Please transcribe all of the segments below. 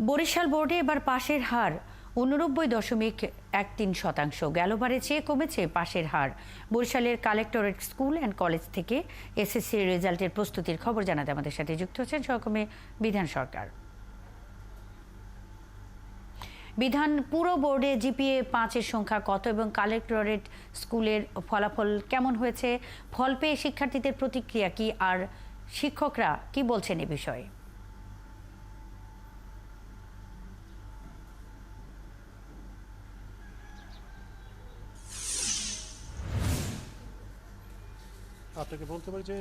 বরিশাল বোর্ডে এবার পাশের হার 89.13%। গেলবারের চেয়ে কমেছে পাশের হার। বরিশালের কালেক্টরেট স্কুল অ্যান্ড কলেজ থেকে এসএসসি রেজাল্টের প্রস্তুতির খবর জানাতে আমাদের সাথে যুক্ত হচ্ছেন সহকর্মী বিধান সরকার। বিধান, পুরো বোর্ডে জিপিএ 5-এর সংখ্যা কত এবং কালেক্টরেট স্কুলের ফলাফল কেমন হয়েছে? ফল পেয়ে শিক্ষার্থীদের প্রতিক্রিয়া কি, আর শিক্ষকরা কি বলছেন এ বিষয়ে? আপনাকে বলতে পারি যে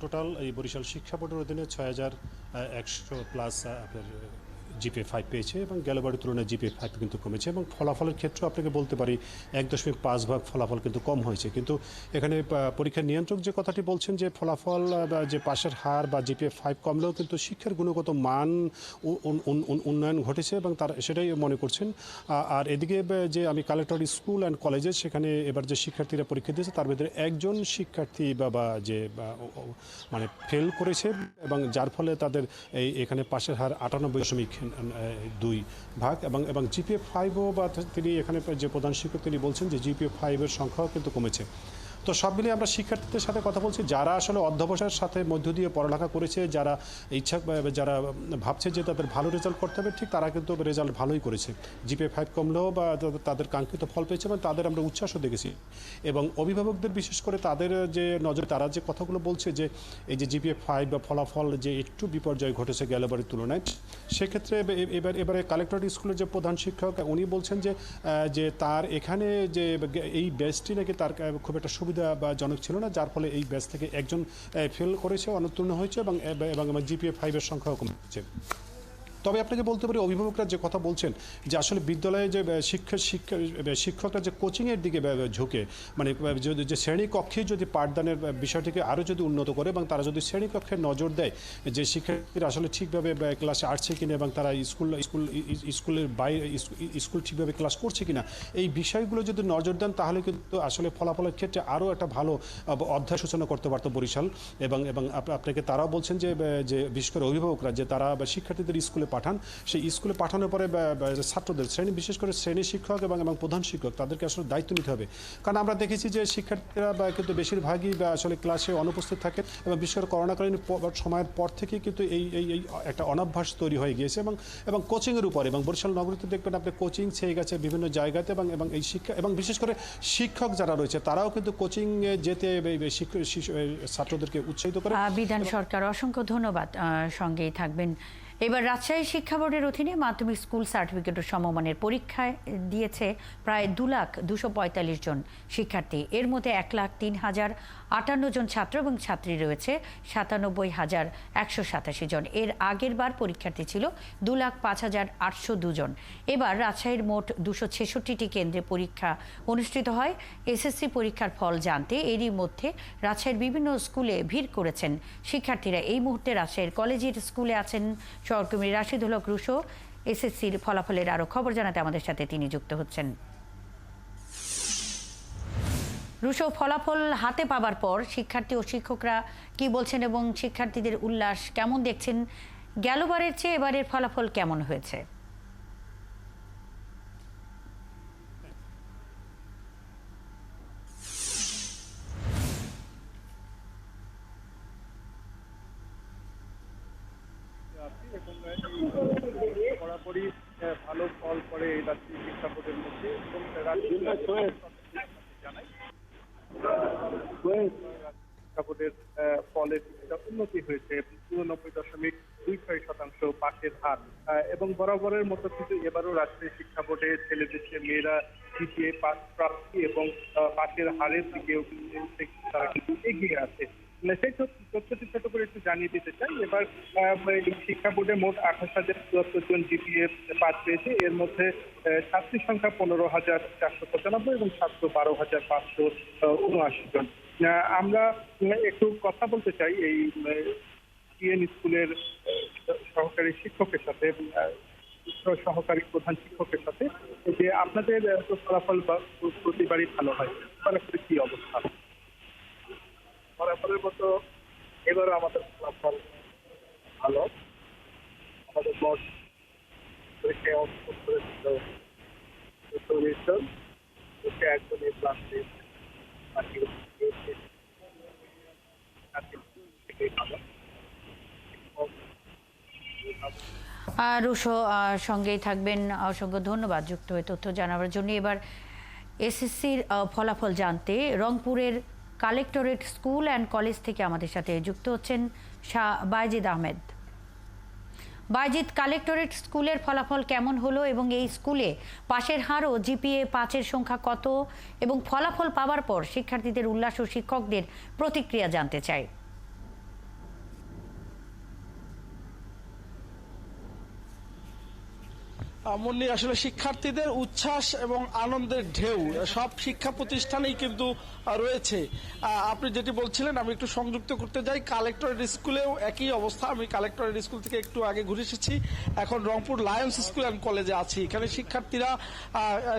টোটাল এই বরিশাল শিক্ষা বোর্ডের অধীনে 6100+ আপনার জিপিএ 5 পেয়েছে এবং গেলবারের তুলনায় জিপিএ 5 কিন্তু কমেছে এবং ফলাফলের ক্ষেত্রে আপনাকে বলতে পারি 1.5 ভাগ ফলাফল কিন্তু কম হয়েছে। কিন্তু এখানে পরীক্ষার নিয়ন্ত্রক যে কথাটি বলছেন যে ফলাফল যে পাশের হার বা জিপিএ 5 কমলেও কিন্তু শিক্ষার গুণগত মান উন্নয়ন ঘটেছে এবং তার সেটাই মনে করছেন। আর এদিকে যে আমি কালেক্টর স্কুল অ্যান্ড কলেজে সেখানে এবার যে শিক্ষার্থীরা পরীক্ষা দিয়েছে তার ভিতরে একজন শিক্ষার্থী মানে ফেল করেছে এবং যার ফলে তাদের এখানে পাশের হার 98.2 ভাগ এবং জিপিএ 5ও বা তিনি এখানে যে প্রধান শিক্ষক তিনি বলছেন যে জিপিএ 5-এর সংখ্যাও কিন্তু কমেছে। তো সব মিলিয়ে আমরা শিক্ষার্থীদের সাথে কথা বলছি যারা আসলে অধ্যবসায়ের সাথে মধ্য দিয়ে পড়ালেখা করেছে, যারা যারা ভাবছে যে তাদের ভালো রেজাল্ট করতে হবে, ঠিক তারা কিন্তু রেজাল্ট ভালোই করেছে। জিপিএ 5 কমলেও বা তাদের কাঙ্ক্ষিত ফল পেয়েছে এবং তাদের আমরা উচ্ছ্বাসও দেখেছি। এবং অভিভাবকদের বিশেষ করে তাদের যে নজর, তারা যে কথাগুলো বলছে যে এই যে জিপিএ 5 বা ফলাফল যে একটু বিপর্যয় ঘটেছে গেলবারের তুলনায়, সেক্ষেত্রে এবারে কালেক্টরেট স্কুলের যে প্রধান শিক্ষক উনি বলছেন যে তার এখানে যে এই ব্যাচটি নাকি তার খুব একটা সুবিধা বা জনক ছিল না, যার ফলে এই ব্যাচ থেকে একজন ফেল করেছে, অনুত্তীর্ণ হয়েছে এবং জিপিএ 5-এর সংখ্যাও কমেছে। তবে আপনাকে বলতে পারি অভিভাবকরা যে কথা বলছেন যে আসলে বিদ্যালয়ে যে শিক্ষকরা যে কোচিংয়ের দিকে ঝুঁকে, মানে যে শ্রেণীকক্ষে যদি পাঠদানের বিষয়টিকে আরও যদি উন্নত করে এবং তারা যদি শ্রেণীকক্ষে নজর দেয় যে শিক্ষার্থীরা আসলে ঠিকভাবে ক্লাসে আসছে কিনা এবং তারা স্কুলের বাইরে স্কুল ঠিকভাবে ক্লাস করছে কিনা, এই বিষয়গুলো যদি নজর দেন তাহলে কিন্তু আসলে ফলাফলের ক্ষেত্রে আরও একটা ভালো অধ্যায় সূচনা করতে পারতো বরিশাল। এবং আপনাকে তারাও বলছেন যে বিশেষ করে অভিভাবকরা যে তারা শিক্ষার্থীদের স্কুলে পাঠান, সেই স্কুলে পাঠানোর পরে ছাত্রদের বিশেষ করে শ্রেণী শিক্ষক এবং প্রধান শিক্ষক তাদেরকে আসলে দায়িত্ব নিতে হবে। কারণ আমরা দেখেছি যে শিক্ষার্থীরা কিন্তু বেশিরভাগই আসলে ক্লাসে অনুপস্থিত থাকে এবং বিশেষ করে করোনাকালীন সময়ের পর থেকে কিন্তু এই একটা অনভ্যাস তৈরি হয়ে গিয়েছে এবং কোচিংয়ের উপরে, এবং বরিশাল নগরীতে দেখবেন আপনি কোচিং ছেয়ে গেছে বিভিন্ন জায়গাতে এবং এই শিক্ষা এবং বিশেষ করে শিক্ষক যারা রয়েছে তারাও কিন্তু কোচিংয়ে যেতে ছাত্রদেরকে উৎসাহিত করে। বিধান সরকার, অসংখ্য ধন্যবাদ, সঙ্গেই থাকবেন। এবার রাজশাহী শিক্ষা বোর্ডের অধীনে মাধ্যমিক স্কুল সার্টিফিকেট ও সমমানের পরীক্ষায় দিয়েছে প্রায় 2,245 জন শিক্ষার্থী। এর মধ্যে 1,03,058 জন ছাত্র এবং ছাত্রী রয়েছে 97,187 জন। এর আগের বার পরীক্ষার্থী ছিল 2,05,802 জন। এবার রাজশাহীর মোট 266টি কেন্দ্রে পরীক্ষা অনুষ্ঠিত হয়। এসএসসি পরীক্ষার ফল জানতে এরই মধ্যে রাজশাহীর বিভিন্ন স্কুলে ভিড় করেছেন শিক্ষার্থীরা। এই মুহূর্তে রাজশাহীর কলেজের স্কুলে আছেন সহকর্মী রাশিদুল হক রুশো। এসএসসির ফলাফলের আরো খবর জানাতে আমাদের সাথে তিনি যুক্ত হচ্ছেন। রুশো, ফলাফল হাতে পাবার পর শিক্ষার্থী ও শিক্ষকরা কি বলছেন এবং শিক্ষার্থীদের উল্লাস কেমন দেখছেন? গেলবারের চেয়ে এবারের ফলাফল কেমন হয়েছে? বরাবরই ভালো ফল করে এই রাজ্যের শিক্ষা বোর্ডের মধ্যে এবং জানাই শিক্ষা বোর্ডের ফলে কিছুটা উন্নতি হয়েছে। 99.26% পাশের হার এবং বরাবরের মতো কিন্তু এবারও রাজশাহী শিক্ষা বোর্ডে ছেলেদের মেয়েরা জিপিএ পাস প্রাপ্তি এবং পাশের হারের দিকেও তারা কিন্তু এগিয়ে আছে। সেই তথ্যটি ছোট করে একটু জানিয়ে দিতে চাই। এবার শিক্ষা বোর্ডে মোট 28,074 জন জিপিএ পাস পেয়েছে। এর মধ্যে ছাত্রীর সংখ্যা 15,495 এবং ছাত্র 12,579 জন। আমরা একটু কথা বলতে চাই এই টিএন স্কুলের সহকারী শিক্ষকের সাথে, সহকারী প্রধান শিক্ষকের সাথে, যে আপনাদের ফলাফল প্রতিবারই ভালো হয়, ফলাফলের কি অবস্থা? ফলাফলের মতো এবারও আমাদের ফলাফল ভালো। আমাদের মোট পরীক্ষায় অংশগ্রহণ করেছিল 40 জন, সে একজন এই ক্লাস পেয়েছে, বাকি থেকে ভালো। রুশো সঙ্গেই থাকবেন, অসংখ্য ধন্যবাদ যুক্ত হয়ে তথ্য জানাবার জন্য। এবার এসএসসির ফলাফল জানতে রংপুরের কালেক্টরেট স্কুল অ্যান্ড কলেজ থেকে আমাদের সাথে যুক্ত হচ্ছেন বাইজিদ আহমেদ। বাইজিদ, কালেক্টরেট স্কুলের ফলাফল কেমন হলো এবং এই স্কুলে পাশের হার ও জিপিএ 5-এর সংখ্যা কত, এবং ফলাফল পাওয়ার পর শিক্ষার্থীদের উল্লাস ও শিক্ষকদের প্রতিক্রিয়া জানতে চাই। মুন্নি, আসলে শিক্ষার্থীদের উচ্ছ্বাস এবং আনন্দের ঢেউ সব শিক্ষা প্রতিষ্ঠানেই কিন্তু রয়েছে। আপনি যেটি বলছিলেন আমি একটু সংযুক্ত করতে যাই, কালেক্টরেট স্কুলেও একই অবস্থা। আমি কালেক্টরেট স্কুল থেকে একটু আগে ঘুরে এসেছি, এখন রংপুর লায়ন্স স্কুল অ্যান্ড কলেজে আছি। এখানে শিক্ষার্থীরা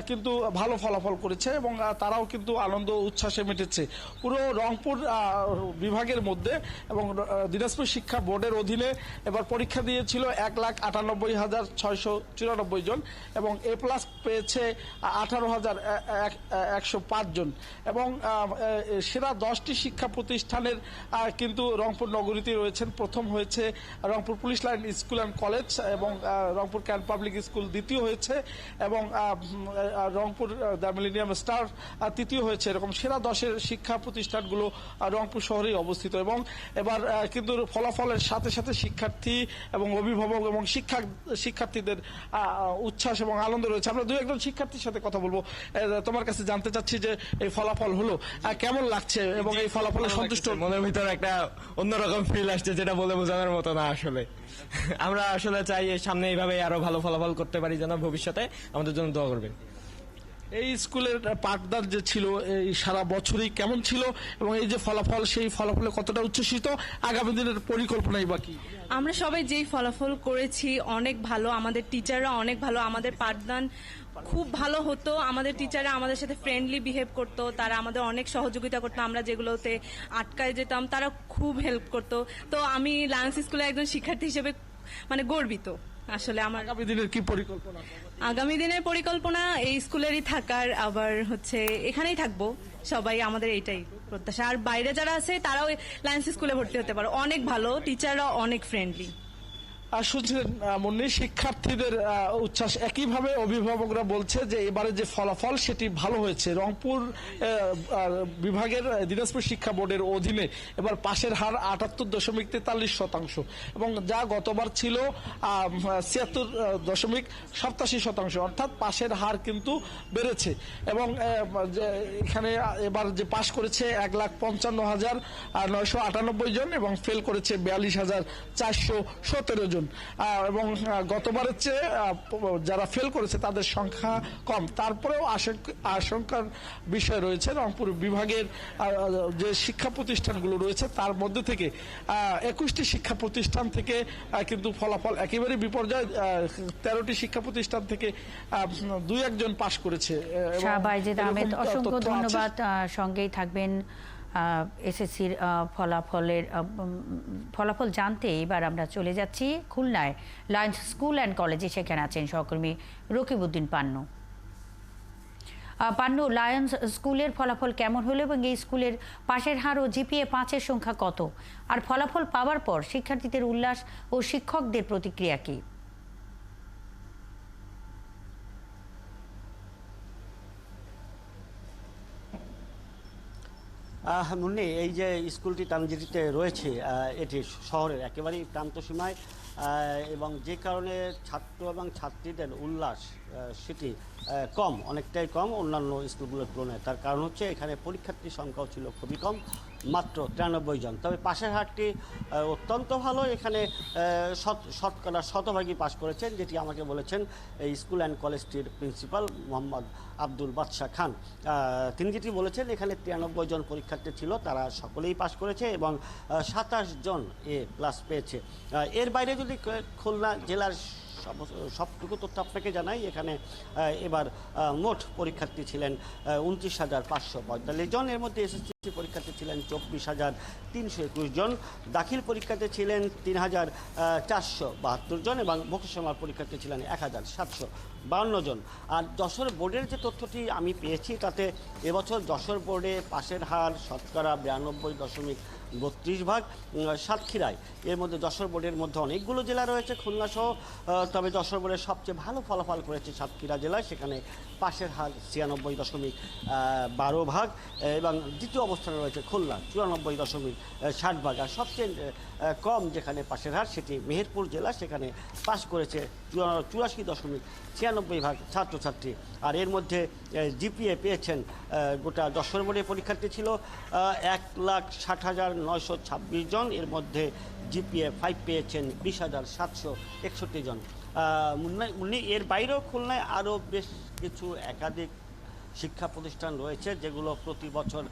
কিন্তু ভালো ফলাফল করেছে এবং তারাও কিন্তু আনন্দ উচ্ছ্বাসে মেতেছে। পুরো রংপুর বিভাগের মধ্যে এবং দিনাজপুর শিক্ষা বোর্ডের অধীনে এবার পরীক্ষা দিয়েছিল 1,98,694 জন এবং এ প্লাস পেয়েছে 18,105 জন এবং সেরা 10টি শিক্ষা প্রতিষ্ঠানের কিন্তু রংপুর নগরীতে রয়েছেন। প্রথম হয়েছে Rangpur police line school and college এবং রংপুর ক্যান্ট পাবলিক স্কুল দ্বিতীয় হয়েছে এবং রংপুর দ্য মিলেনিয়াম স্টার তৃতীয় হয়েছে। এরকম সেরা 10-এর শিক্ষা প্রতিষ্ঠানগুলো রংপুর শহরেই অবস্থিত এবং এবার কিন্তু ফলাফলের সাথে সাথে শিক্ষার্থী এবং অভিভাবক এবং শিক্ষার্থীদের উচ্ছ্বাস এবং আনন্দ রয়েছে। আমরা দুই একজন শিক্ষার্থীর সাথে কথা বলবো। তোমার কাছে জানতে চাচ্ছি যে এই ফলাফল হলো কেমন লাগছে এবং এই ফলাফলে সন্তুষ্ট? মনের ভিতরে একটা অন্যরকম ফিল আসছে যেটা বলে বোঝানোর মতো না। আসলে আমরা আসলে চাই সামনে এইভাবে আরো ভালো ফলাফল করতে পারি, যেন ভবিষ্যতে আমাদের জন্য দোয়া করবেন। এই স্কুলের পাঠদান যে ছিল এই সারা বছরই কেমন ছিল এবং এই যে ফলাফল, সেই ফলাফলে কতটা উচ্ছ্বসিত, আগামী দিনের পরিকল্পনাই বাকি? আমরা সবাই যেই ফলাফল করেছি অনেক ভালো, আমাদের টিচাররা অনেক ভালো, আমাদের পাঠদান খুব ভালো হতো, আমাদের টিচাররা আমাদের সাথে ফ্রেন্ডলি বিহেভ করতো, তারা আমাদের অনেক সহযোগিতা করতো, আমরা যেগুলোতে আটকায় যেতাম তারা খুব হেল্প করতো। তো আমি লায়ন্স স্কুলের একজন শিক্ষার্থী হিসেবে মানে গর্বিত। আসলে আমার আগামী দিনের কি পরিকল্পনা? আগামী দিনের পরিকল্পনা এই স্কুলেরই থাকার, আবার এখানেই থাকবো সবাই, আমাদের এইটাই প্রত্যাশা। আর বাইরে যারা আছে তারাও লায়ন্স স্কুলে ভর্তি হতে পারো, অনেক ভালো, টিচাররা অনেক ফ্রেন্ডলি। শুনছিলেন মুন্নি, শিক্ষার্থীদের উচ্ছ্বাস। একইভাবে অভিভাবকরা বলছে যে এবারে যে ফলাফল সেটি ভালো হয়েছে। রংপুর বিভাগের দিনাজপুর শিক্ষা বোর্ডের অধীনে এবার পাশের হার 78.43% এবং যা গতবার ছিল 76.87%, অর্থাৎ পাশের হার কিন্তু বেড়েছে এবং এখানে এবার যে পাশ করেছে 1,55,998 জন এবং ফেল করেছে 42,417 জন এবং গতবারের চেয়ে যারা ফেল করেছে তাদের সংখ্যা কম। তারপরেও আশঙ্কার বিষয় রয়েছে। রংপুর বিভাগের যে শিক্ষা প্রতিষ্ঠানগুলো রয়েছে তার মধ্যে থেকে 21টি শিক্ষা প্রতিষ্ঠান থেকে কিন্তু ফলাফল একেবারে বিপর্যয়। 13টি শিক্ষা প্রতিষ্ঠান থেকে 2-1 পাশ করেছে। বাইজিদ আহমেদ, অসংখ্য ধন্যবাদ। সঙ্গেই থাকবেন। এসএসসির ফলাফল জানতে এবার আমরা চলে যাচ্ছি খুলনায় লায়ন্স স্কুল অ্যান্ড কলেজে। সেখানে আছেন সহকর্মী রকিবউদ্দিন পান্নু। পান্নু, লায়ন্স স্কুলের ফলাফল কেমন হলো এবং এই স্কুলের পাশের হার ও জিপিএ 5-এর সংখ্যা কত, আর ফলাফল পাওয়ার পর শিক্ষার্থীদের উল্লাস ও শিক্ষকদের প্রতিক্রিয়া কি? মুন্নি, এই যে স্কুলটি টাঙ্গিতে রয়েছে এটি শহরের একেবারেই প্রান্ত সীমায় এবং যে কারণে ছাত্র এবং ছাত্রীদের উল্লাস সেটি কম, অনেকটাই কম অন্যান্য স্কুলগুলোর তুলনায়। তার কারণ হচ্ছে এখানে পরীক্ষার্থীর সংখ্যাও ছিল খুবই কম, মাত্র 93 জন। তবে পাশের হারটি অত্যন্ত ভালো, এখানে শতকরা শতভাগই পাশ করেছেন, যেটি আমাকে বলেছেন এই স্কুল অ্যান্ড কলেজটির প্রিন্সিপাল মোহাম্মদ আব্দুল বাদশাহ খান। তিনি যেটি বলেছেন এখানে 93 জন পরীক্ষার্থী ছিল, তারা সকলেই পাশ করেছে এবং 27 জন এ প্লাস পেয়েছে। এর বাইরে যদি খুলনা জেলার সবটুকু তথ্য আপনাকে জানাই। এখানে এবার মোট পরীক্ষার্থী ছিলেন 29,545 জন। এর মধ্যে এসএসসি পরীক্ষার্থী ছিলেন 24,321 জন, দাখিল পরীক্ষার্থী ছিলেন 3,472 জন এবং ভোকেশনাল পরীক্ষার্থী ছিলেন 1,752 জন। আর যশোর বোর্ডের যে তথ্যটি আমি পেয়েছি তাতে এবছর যশোর বোর্ডে পাশের হার শতকরা 92.32%। সাতক্ষীরায় এর মধ্যে যশোর বোর্ডের মধ্যে অনেকগুলো জেলা রয়েছে খুলনা সহ, তবে যশোর বোর্ডের সবচেয়ে ভালো ফলাফল করেছে সাতক্ষীরা জেলায়, সেখানে পাশের হার 96.12%, এবং দ্বিতীয় অবস্থানে রয়েছে খুলনা 94.60%। আর সবচেয়ে কম যেখানে পাশের হার সেটি মেহেরপুর জেলা, সেখানে পাশ করেছে 84.96% ছাত্রছাত্রী। আর এর মধ্যে জিপিএ পেয়েছেন গোটা যশোর বোর্ডের পরীক্ষার্থী ছিল 1,60,926 জন, এর মধ্যে জিপিএ 5 পেয়েছেন 20,761 জন। এর বাইরেও খুলনায় আরও বেশ কিছু একাধিক শিক্ষা প্রতিষ্ঠান রয়েছে যেগুলো প্রতি বছর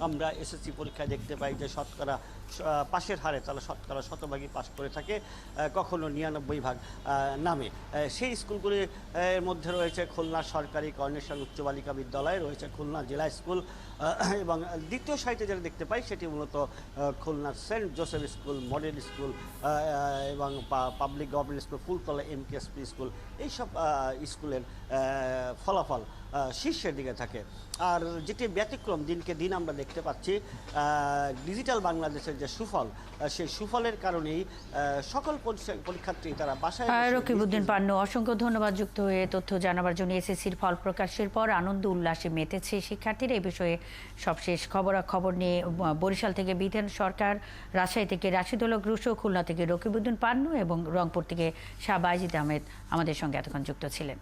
আমরা এসএসসি পরীক্ষায় দেখতে পাই যে শতকরা পাশের হারে তারা শতকরা শতভাগই পাস করে থাকে, কখনো 99% নামে। সেই স্কুলগুলির মধ্যে রয়েছে খুলনা সরকারি কর্নেশন উচ্চ বালিকা বিদ্যালয়, রয়েছে খুলনা জেলা স্কুল, এবং দ্বিতীয় সারিতে যেটা দেখতে পাই সেটি মূলত খুলনার saint Joseph school, model school এবং public government school, Phultala MKSP school, এইসব স্কুলের ফলাফল শীর্ষের দিকে থাকে। আর যেটি ব্যতিক্রম দিনকে দিন আমরা দেখতে পাচ্ছি, ডিজিটাল বাংলাদেশের যে সুফল, সেই সুফলের কারণেই সকল পরীক্ষার্থী তারা বাসায়। রকিবউদ্দিন পান্নু, অসংখ্য ধন্যবাদ যুক্ত হয়ে তথ্য জানাবার জন্য। এসএসসির ফল প্রকাশের পর আনন্দ উল্লাসে মেতেছে শিক্ষার্থীরা। এই বিষয়ে সবশেষ খবরাখবর নিয়ে বরিশাল থেকে বিধান সরকার, রাজশাহী থেকে রাশিদুল হক রুশো, খুলনা থেকে রকিবউদ্দিন পান্নু এবং রংপুর থেকে শাহ বাইজিদ আহমেদ আমাদের সঙ্গে এতক্ষণ যুক্ত ছিলেন।